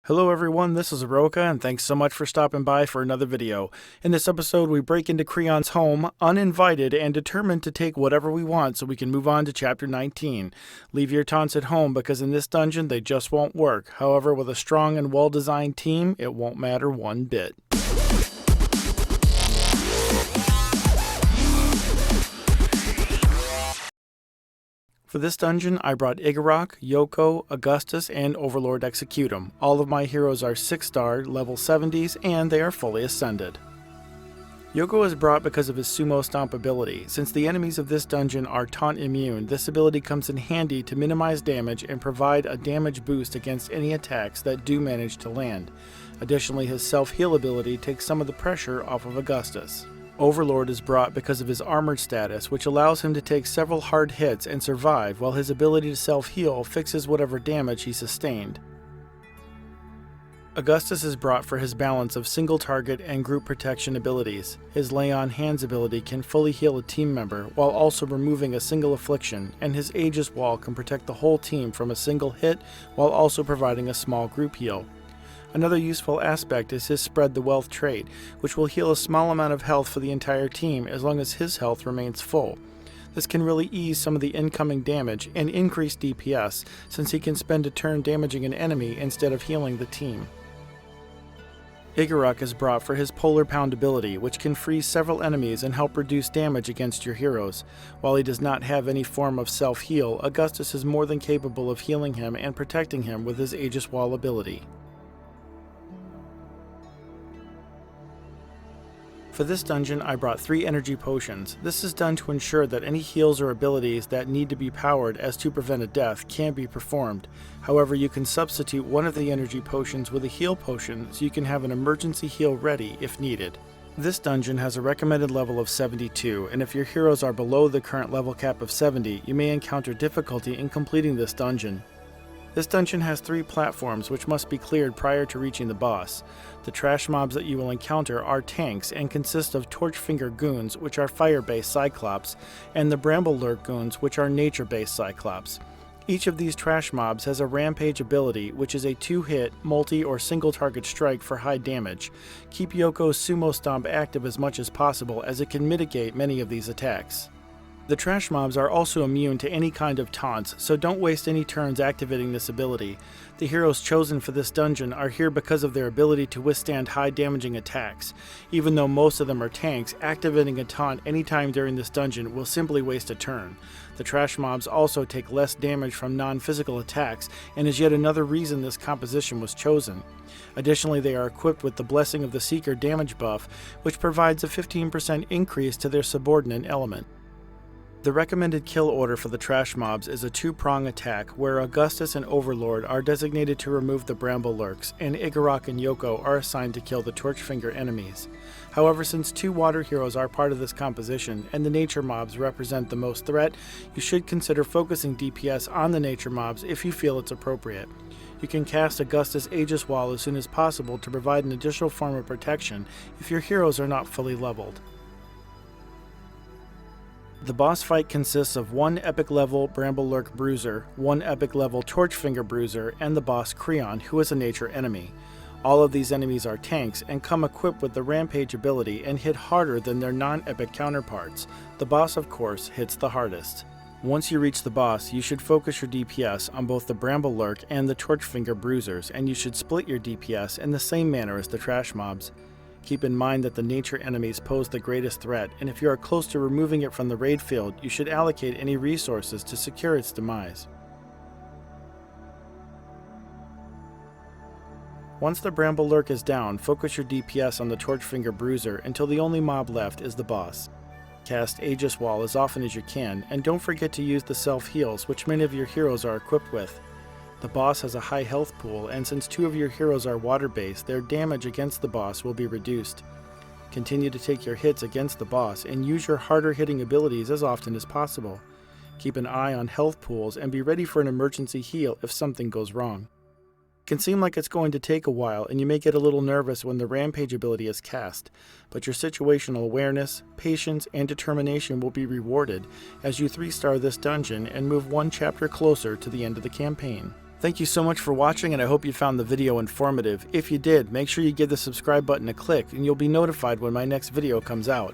Hello everyone, this is Aeroica, and thanks so much for stopping by for another video. In this episode, we break into CREON'S home, uninvited and determined to take whatever we want so we can move on to Chapter 19. Leave your taunts at home because in this dungeon they just won't work. However, with a strong and well-designed team, it won't matter one bit. For this dungeon, I brought Aeroica, Yoko, Augustus, and Overlord Executum. All of my heroes are 6-star, level 70s, and they are fully ascended. Yoko is brought because of his Sumo Stomp ability. Since the enemies of this dungeon are taunt immune, this ability comes in handy to minimize damage and provide a damage boost against any attacks that do manage to land. Additionally, his self-heal ability takes some of the pressure off of Augustus. Overlord is brought because of his armored status, which allows him to take several hard hits and survive, while his ability to self-heal fixes whatever damage he sustained. Augustus is brought for his balance of single target and group protection abilities. His Lay on Hands ability can fully heal a team member while also removing a single affliction, and his Aegis Wall can protect the whole team from a single hit while also providing a small group heal. Another useful aspect is his Spread the Wealth trait, which will heal a small amount of health for the entire team as long as his health remains full. This can really ease some of the incoming damage and increase DPS, since he can spend a turn damaging an enemy instead of healing the team. Aeroica is brought for his Polar Pound ability, which can freeze several enemies and help reduce damage against your heroes. While he does not have any form of self-heal, Augustus is more than capable of healing him and protecting him with his Aegis Wall ability. For this dungeon, I brought 3 energy potions. This is done to ensure that any heals or abilities that need to be powered as to prevent a death can be performed. However, you can substitute one of the energy potions with a heal potion so you can have an emergency heal ready if needed. This dungeon has a recommended level of 72, and if your heroes are below the current level cap of 70, you may encounter difficulty in completing this dungeon. This dungeon has 3 platforms which must be cleared prior to reaching the boss. The trash mobs that you will encounter are tanks and consist of Torchfinger goons, which are fire-based Cyclops, and the Bramble Lurk goons, which are nature-based Cyclops. Each of these trash mobs has a Rampage ability, which is a 2-hit, multi- or single-target strike for high damage. Keep Yoko's Sumo Stomp active as much as possible, as it can mitigate many of these attacks. The trash mobs are also immune to any kind of taunts, so don't waste any turns activating this ability. The heroes chosen for this dungeon are here because of their ability to withstand high damaging attacks. Even though most of them are tanks, activating a taunt anytime during this dungeon will simply waste a turn. The trash mobs also take less damage from non-physical attacks, and is yet another reason this composition was chosen. Additionally, they are equipped with the Blessing of the Seeker damage buff, which provides a 15% increase to their subordinate element. The recommended kill order for the trash mobs is a 2-prong attack, where Augustus and Overlord are designated to remove the Bramble Lurks, and Aeroica and Yoko are assigned to kill the Torchfinger enemies. However, since 2 water heroes are part of this composition, and the nature mobs represent the most threat, you should consider focusing DPS on the nature mobs if you feel it's appropriate. You can cast Augustus' Aegis Wall as soon as possible to provide an additional form of protection if your heroes are not fully leveled. The boss fight consists of 1 epic level Bramble Lurk Bruiser, 1 epic level Torchfinger Bruiser, and the boss Creon, who is a nature enemy. All of these enemies are tanks and come equipped with the Rampage ability and hit harder than their non-epic counterparts. The boss, of course, hits the hardest. Once you reach the boss, you should focus your DPS on both the Bramble Lurk and the Torchfinger Bruisers, and you should split your DPS in the same manner as the trash mobs. Keep in mind that the nature enemies pose the greatest threat, and if you are close to removing it from the raid field, you should allocate any resources to secure its demise. Once the Bramble Lurk is down, focus your DPS on the Torchfinger Bruiser until the only mob left is the boss. Cast Aegis Wall as often as you can, and don't forget to use the self-heals, which many of your heroes are equipped with. The boss has a high health pool, and since 2 of your heroes are water-based, their damage against the boss will be reduced. Continue to take your hits against the boss, and use your harder-hitting abilities as often as possible. Keep an eye on health pools, and be ready for an emergency heal if something goes wrong. It can seem like it's going to take a while, and you may get a little nervous when the Rampage ability is cast, but your situational awareness, patience, and determination will be rewarded as you 3-star this dungeon and move 1 chapter closer to the end of the campaign. Thank you so much for watching, and I hope you found the video informative. If you did, make sure you give the subscribe button a click and you'll be notified when my next video comes out.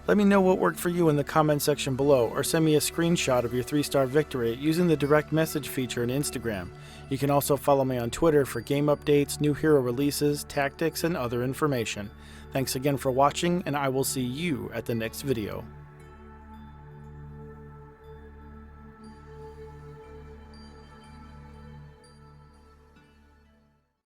Let me know what worked for you in the comment section below, or send me a screenshot of your 3-star victory using the direct message feature in Instagram. You can also follow me on Twitter for game updates, new hero releases, tactics, and other information. Thanks again for watching, and I will see you at the next video.